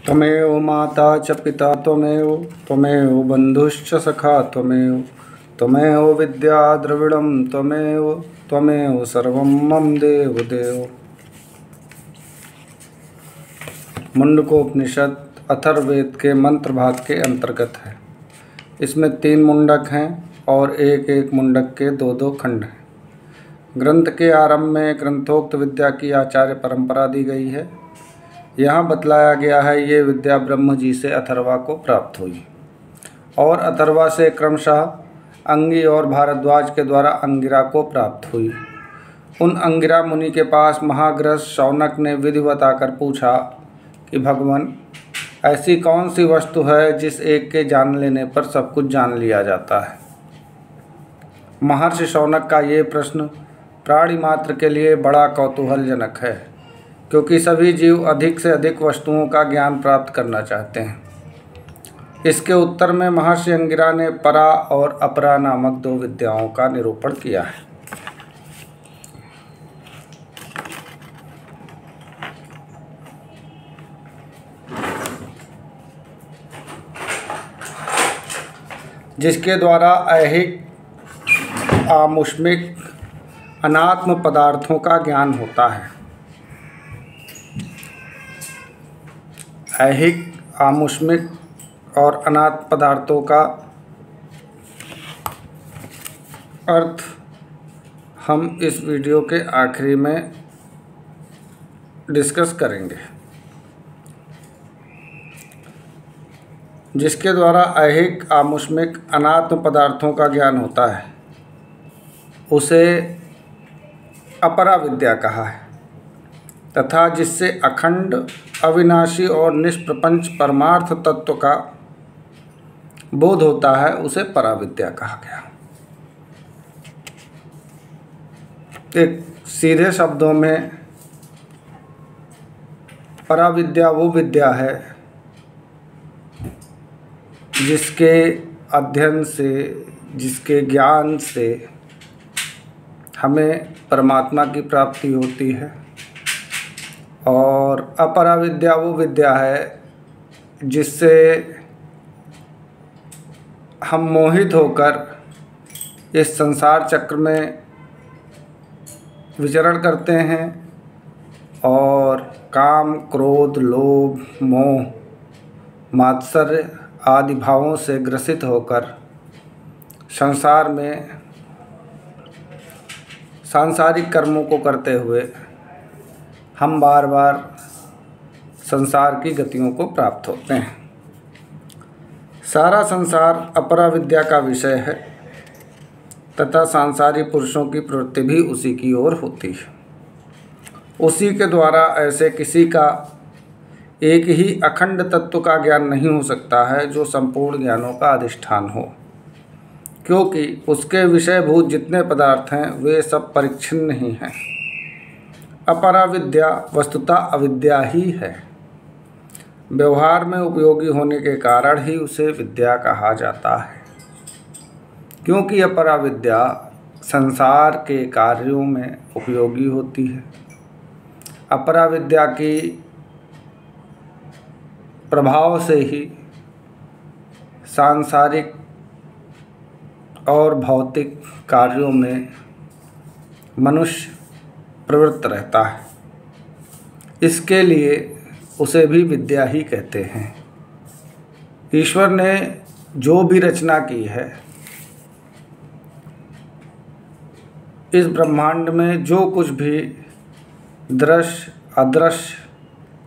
त्वमेव माता च पिता त्वमेव, त्वमेव बन्धुश्च सखा त्वमेव, त्वमेव विद्या द्रविणं त्वमेव, त्वमेव सर्वं मम देव देव। मुंडकोपनिषद अथर्ववेद के मंत्र भाग के अंतर्गत है। इसमें 3 मुंडक हैं और एक एक मुंडक के 2-2 खंड हैं। ग्रंथ के आरंभ में ग्रंथोक्त विद्या की आचार्य परंपरा दी गई है। यहाँ बतलाया गया है ये विद्या ब्रह्म जी से अथर्वा को प्राप्त हुई और अथर्वा से क्रमशः अंगी और भारद्वाज के द्वारा अंगिरा को प्राप्त हुई। उन अंगिरा मुनि के पास महाग्रस शौनक ने विधिवत आकर पूछा कि भगवान, ऐसी कौन सी वस्तु है जिस एक के जान लेने पर सब कुछ जान लिया जाता है। महर्षि शौनक का ये प्रश्न प्राणी मात्र के लिए बड़ा कौतूहलजनक है, क्योंकि सभी जीव अधिक से अधिक वस्तुओं का ज्ञान प्राप्त करना चाहते हैं। इसके उत्तर में महर्षि अंगिरा ने परा और अपरा नामक 2 विद्याओं का निरूपण किया है। जिसके द्वारा ऐहिक, आमुष्मिक, अनात्म पदार्थों का ज्ञान होता है। ऐहिक, आमुष्मिक और अनात्म पदार्थों का अर्थ हम इस वीडियो के आखिरी में डिस्कस करेंगे। जिसके द्वारा ऐहिक, आमुष्मिक, अनात्म पदार्थों का ज्ञान होता है उसे अपरा विद्या कहा है, तथा जिससे अखंड, अविनाशी और निष्प्रपंच परमार्थ तत्व का बोध होता है उसे परा विद्या कहा गया। एक सीधे शब्दों में परा विद्या वो विद्या है जिसके अध्ययन से, जिसके ज्ञान से हमें परमात्मा की प्राप्ति होती है। और अपरा विद्या वो विद्या है जिससे हम मोहित होकर इस संसार चक्र में विचरण करते हैं और काम, क्रोध, लोभ, मोह, मात्सर्य आदि भावों से ग्रसित होकर संसार में सांसारिक कर्मों को करते हुए हम बार बार संसार की गतियों को प्राप्त होते हैं। सारा संसार अपरा विद्या का विषय है तथा सांसारिक पुरुषों की प्रवृत्ति भी उसी की ओर होती है। उसी के द्वारा ऐसे किसी का एक ही अखंड तत्व का ज्ञान नहीं हो सकता है जो संपूर्ण ज्ञानों का अधिष्ठान हो, क्योंकि उसके विषयभूत जितने पदार्थ हैं वे सब परिच्छिन्न ही हैं। अपरा विद्या वस्तुतः अविद्या ही है। व्यवहार में उपयोगी होने के कारण ही उसे विद्या कहा जाता है, क्योंकि अपरा विद्या संसार के कार्यों में उपयोगी होती है। अपरा विद्या की प्रभाव से ही सांसारिक और भौतिक कार्यों में मनुष्य प्रवृत्त रहता है। इसके लिए उसे भी विद्या ही कहते हैं। ईश्वर ने जो भी रचना की है, इस ब्रह्मांड में जो कुछ भी दृश्य, अदृश्य,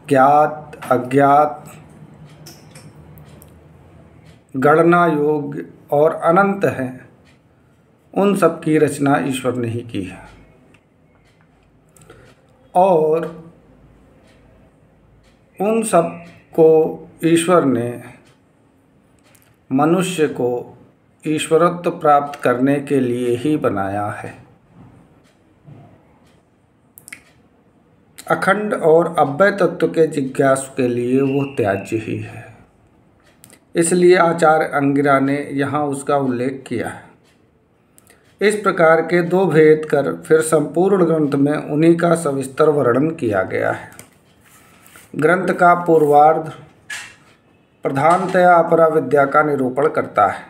ज्ञात, अज्ञात, गणना योग्य और अनंत है, उन सब की रचना ईश्वर ने ही की है। और उन सब को ईश्वर ने मनुष्य को ईश्वरत्व प्राप्त करने के लिए ही बनाया है। अखंड और अव्यय तत्व के जिज्ञासु के लिए वो त्याज्य ही है। इसलिए आचार्य अंगिरा ने यहाँ उसका उल्लेख किया है। इस प्रकार के 2 भेद कर फिर संपूर्ण ग्रंथ में उन्हीं का सविस्तर वर्णन किया गया है। ग्रंथ का पूर्वार्ध प्रधानतया अपराविद्या का निरूपण करता है।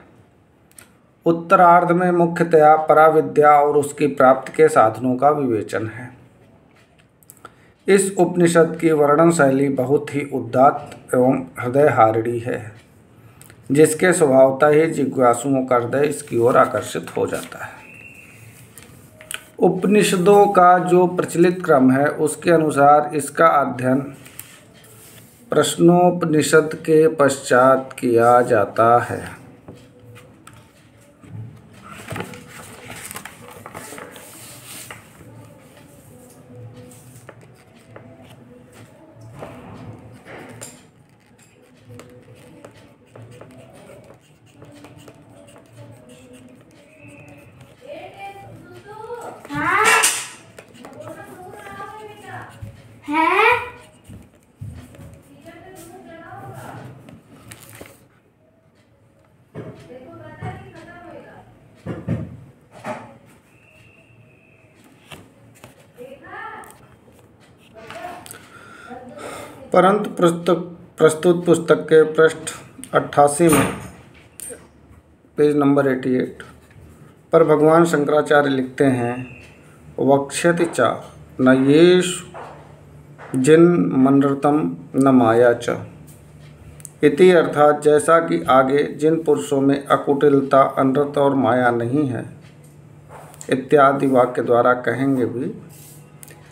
उत्तरार्ध में मुख्यतया पराविद्या और उसकी प्राप्ति के साधनों का विवेचन है। इस उपनिषद की वर्णन शैली बहुत ही उदात्त एवं हृदयहारिणी है, जिसके स्वभावतः ही जिज्ञासुओं का हृदय इसकी ओर आकर्षित हो जाता है। उपनिषदों का जो प्रचलित क्रम है उसके अनुसार इसका अध्ययन प्रश्नोपनिषद के पश्चात किया जाता है। परंतु प्रस्तुत पुस्तक के पृष्ठ 88 में पेज नंबर 88 पर भगवान शंकराचार्य लिखते हैं, वक्ष्यति च न येषु जिन्मनृतं न माया च इति, अर्थात जैसा कि आगे जिन पुरुषों में अकुटिलता, अनृत और माया नहीं है इत्यादि वाक्य द्वारा कहेंगे भी,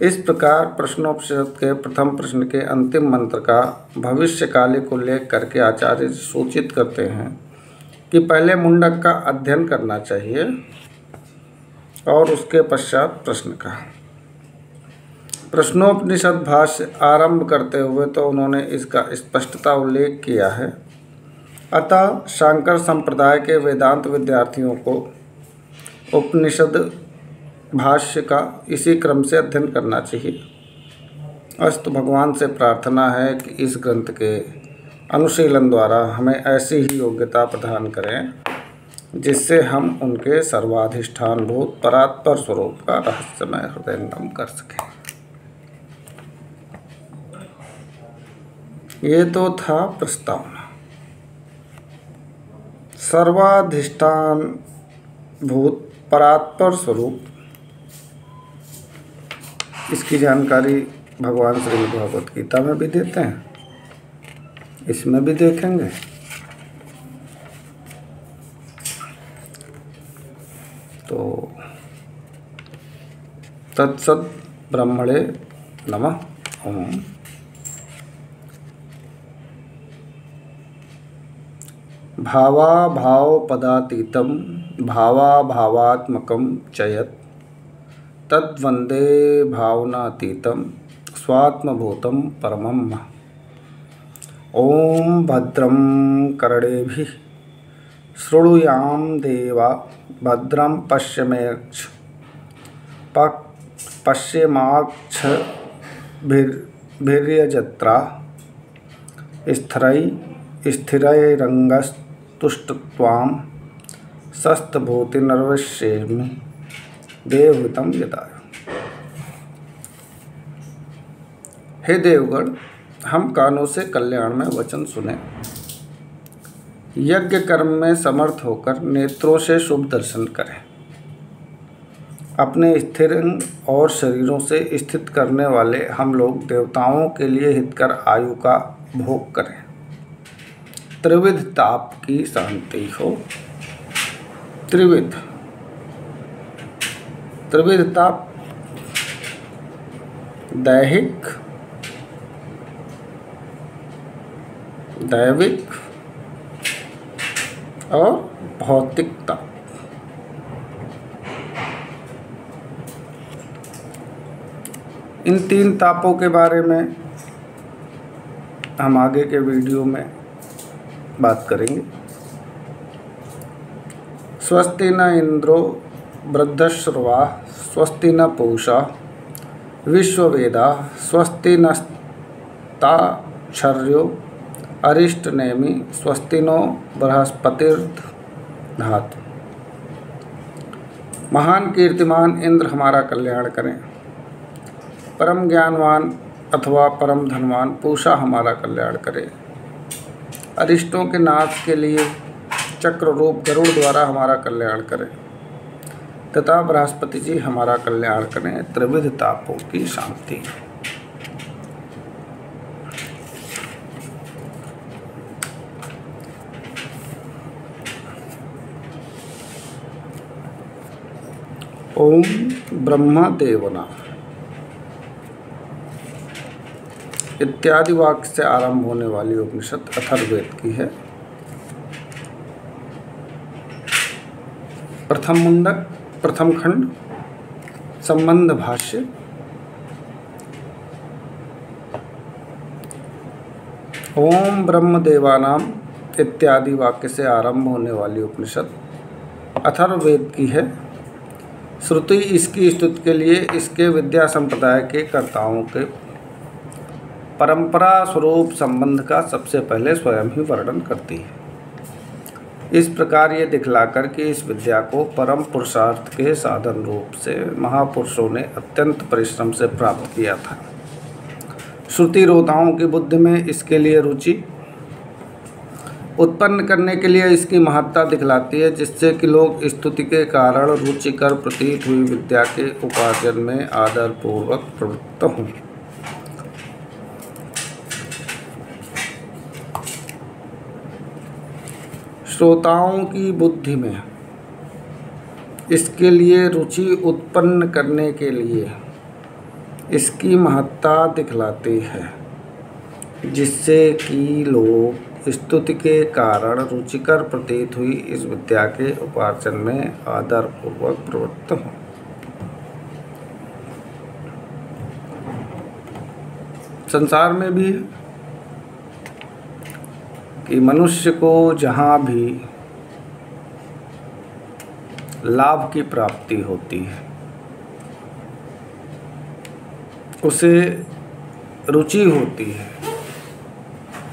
इस प्रकार प्रश्नोपनिषद के प्रथम प्रश्न के अंतिम मंत्र का भविष्यकालिक उल्लेख करके आचार्य सूचित करते हैं कि पहले मुंडक का अध्ययन करना चाहिए और उसके पश्चात प्रश्न का। प्रश्नोपनिषद भाष्य आरंभ करते हुए तो उन्होंने इसका स्पष्टता उल्लेख किया है। अतः शांकर संप्रदाय के वेदांत विद्यार्थियों को उपनिषद भाष्य का इसी क्रम से अध्ययन करना चाहिए। अस्तु भगवान से प्रार्थना है कि इस ग्रंथ के अनुशीलन द्वारा हमें ऐसी ही योग्यता प्रदान करें जिससे हम उनके सर्वाधिष्ठानभूत परात्पर स्वरूप का रहस्यमय हृदयंगम कर सकें। ये तो था प्रस्तावना। सर्वाधिष्ठान भूत परात्पर स्वरूप, इसकी जानकारी भगवान श्रीमद् भगवत गीता में भी देते हैं, इसमें भी देखेंगे। तो तत्सत् ब्रह्मणे नमः। ओम। भावाभाव पदातीतं भावाभावात्मकं च यत् तद्वंदे भावनातीतं स्वात्मभूतं परमम्। ओम भद्रं कर्णेभिः शृणुयाम देवा भद्रं पश्येमाक्षभिर्यजत्रा स्थिरैरंगस्तुष्टत्वां शस्तभूतिर्नर्वश्येमि देवहितं यदाय। हे देवगण, हम कानों से कल्याण में वचन सुने, यज्ञ कर्म में समर्थ होकर नेत्रों से शुभ दर्शन करें, अपने स्थिर और शरीरों से स्थित करने वाले हम लोग देवताओं के लिए हितकर आयु का भोग करें, त्रिविध ताप की शांति हो। त्रिविध ताप, दैहिक, दैविक और भौतिकता। इन तीन तापों के बारे में हम आगे के वीडियो में बात करेंगे। स्वस्ति न इंद्रो वृद्धश्रवा स्वस्ति न पूषा विश्ववेदा स्वस्ति नस्ताक्षर्यो अरिष्टनेमि स्वस्ति नो बृहस्पतिर्दधातु। महान कीर्तिमान इंद्र हमारा कल्याण करें, परम ज्ञानवान अथवा परम धनवान पूषा हमारा कल्याण करे। अरिष्टों के नाश के लिए चक्र रूप गरुड़ द्वारा हमारा कल्याण करें तथा बृहस्पति जी हमारा कल्याण करें। त्रिविध तापों की शांति। ओम ब्रह्म देवना इत्यादि वाक्य से आरंभ होने वाली उपनिषद अथर्ववेद की है। प्रथम मुंडक, प्रथम खंड, संबंध भाष्य। ओम ब्रह्म देवानाम इत्यादि वाक्य से आरंभ होने वाली उपनिषद अथर्ववेद की है। श्रुति इसकी स्तुति के लिए इसके विद्या संप्रदाय के कर्ताओं के परंपरा स्वरूप संबंध का सबसे पहले स्वयं ही वर्णन करती है। इस प्रकार ये दिखलाकर कि इस विद्या को परम पुरुषार्थ के साधन रूप से महापुरुषों ने अत्यंत परिश्रम से प्राप्त किया था। श्रुति रोताओं की बुद्धि में इसके लिए रुचि उत्पन्न करने के लिए इसकी महत्ता दिखलाती है, जिससे कि लोग स्तुति के कारण रुचिकर प्रतीत हुई विद्या के उपार्जन में आदरपूर्वक प्रवृत्त हों। श्रोताओं की बुद्धि में इसके लिए रुचि उत्पन्न करने के लिए इसकी महत्ता दिखलाती है, जिससे कि लोग स्तुति के कारण रुचिकर प्रतीत हुई इस विद्या के उपार्जन में आदरपूर्वक प्रवृत्त हों। संसार में भी कि मनुष्य को जहाँ भी लाभ की प्राप्ति होती है उसे रुचि होती है,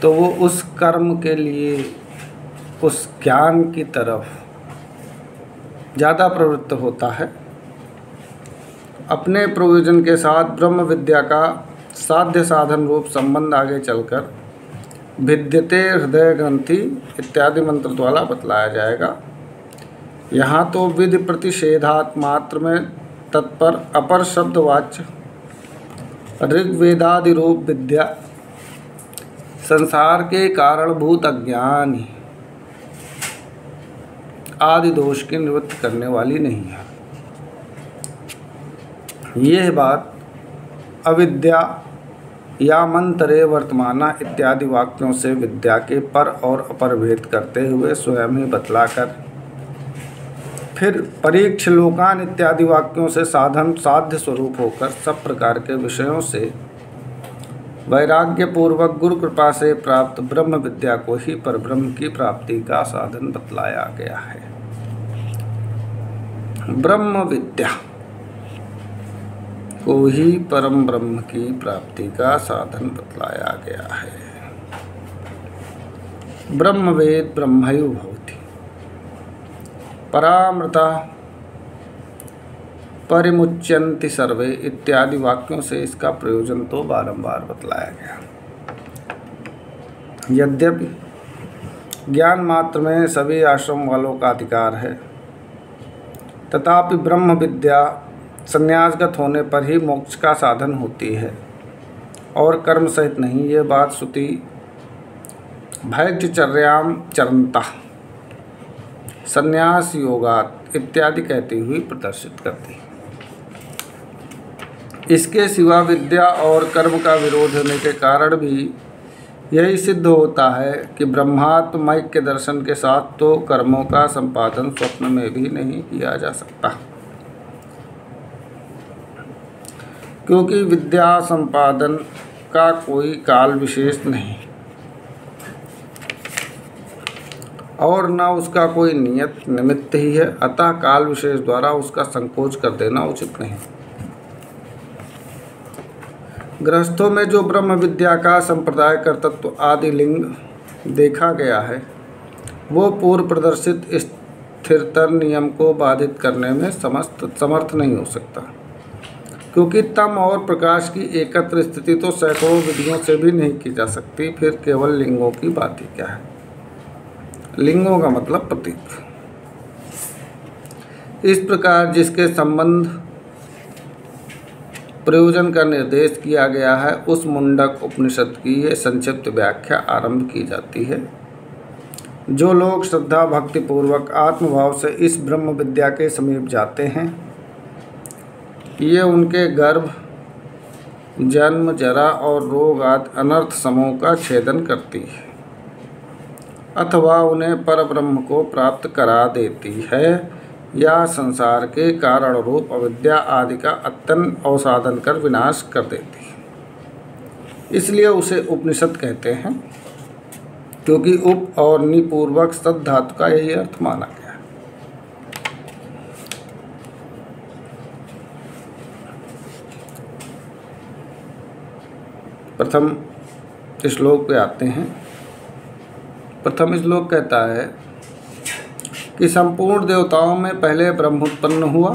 तो वो उस कर्म के लिए उस ज्ञान की तरफ ज़्यादा प्रवृत्त होता है। अपने प्रयोजन के साथ ब्रह्म विद्या का साध्य साधन रूप संबंध आगे चलकर भिद्यते हृदय ग्रंथि इत्यादि मंत्र द्वारा बतलाया जाएगा। यहाँ तो विधि प्रतिषेधात् मात्र में तत्पर अपर शब्दवाच्य ऋग्वेदादि रूप विद्या संसार के कारणभूत अज्ञान आदि दोष की निवृत्ति करने वाली नहीं है। यह बात अविद्या या मंतरे वर्तमाना इत्यादि वाक्यों से विद्या के पर और अपर भेद करते हुए स्वयं ही बतलाकर फिर परीक्ष लोकान इत्यादि वाक्यों से साधन साध्य स्वरूप होकर सब प्रकार के विषयों से वैराग्य पूर्वक गुरु कृपा से प्राप्त ब्रह्म विद्या को ही परब्रह्म की प्राप्ति का साधन बतलाया गया है। ब्रह्म विद्या को ही परम ब्रह्म की प्राप्ति का साधन बतलाया गया है। ब्रह्मवेद ब्रह्मैव भवति परामृता परिमुच्यन्ति सर्वे इत्यादि वाक्यों से इसका प्रयोजन तो बारंबार बतलाया गया। यद्यपि ज्ञान मात्र में सभी आश्रम वालों का अधिकार है, तथापि ब्रह्म विद्या संन्यासगत होने पर ही मोक्ष का साधन होती है और कर्म सहित नहीं। ये बात श्रुति भैक्षचर्याम चरंता संन्यास योगात इत्यादि कहती हुई प्रदर्शित करती है। इसके सिवा विद्या और कर्म का विरोध होने के कारण भी यही सिद्ध होता है कि ब्रह्मात्म के दर्शन के साथ तो कर्मों का संपादन स्वप्न में भी नहीं किया जा सकता, क्योंकि विद्या संपादन का कोई काल विशेष नहीं और न उसका कोई नियत निमित्त ही है। अतः काल विशेष द्वारा उसका संकोच कर देना उचित नहीं। गृहस्थों में जो ब्रह्म विद्या का संप्रदाय कर्तृत्व आदि लिंग देखा गया है, वो पूर्व प्रदर्शित स्थिरतर नियम को बाधित करने में समर्थ नहीं हो सकता। क्योंकि तम और प्रकाश की एकत्र स्थिति तो सैकड़ों विधियों से भी नहीं की जा सकती, फिर केवल लिंगों की बात ही क्या है। लिंगों का मतलब प्रतीक। इस प्रकार जिसके संबंध प्रयोजन का निर्देश किया गया है, उस मुंडक उपनिषद की ये संक्षिप्त व्याख्या आरंभ की जाती है। जो लोग श्रद्धा भक्ति पूर्वक आत्मभाव से इस ब्रह्म विद्या के समीप जाते हैं, ये उनके गर्भ, जन्म, जरा और रोग आदि अनर्थ समूह का छेदन करती है अथवा उन्हें परब्रह्म को प्राप्त करा देती है या संसार के कारण रूप अविद्या आदि का अत्यंत अवसाधन कर विनाश कर देती है। इसलिए उसे उपनिषद कहते हैं, क्योंकि उप और निपूर्वक सद धातु का यही अर्थ माना गया है। प्रथम श्लोक पे आते हैं। प्रथम श्लोक कहता है कि संपूर्ण देवताओं में पहले ब्रह्म उत्पन्न हुआ।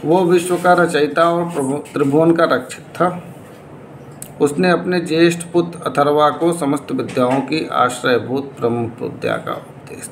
वो विश्व का रचयिता और त्रिभुवन का रक्षक था। उसने अपने ज्येष्ठ पुत्र अथर्वा को समस्त विद्याओं की आश्रयभूत ब्रह्म विद्या का उपदेश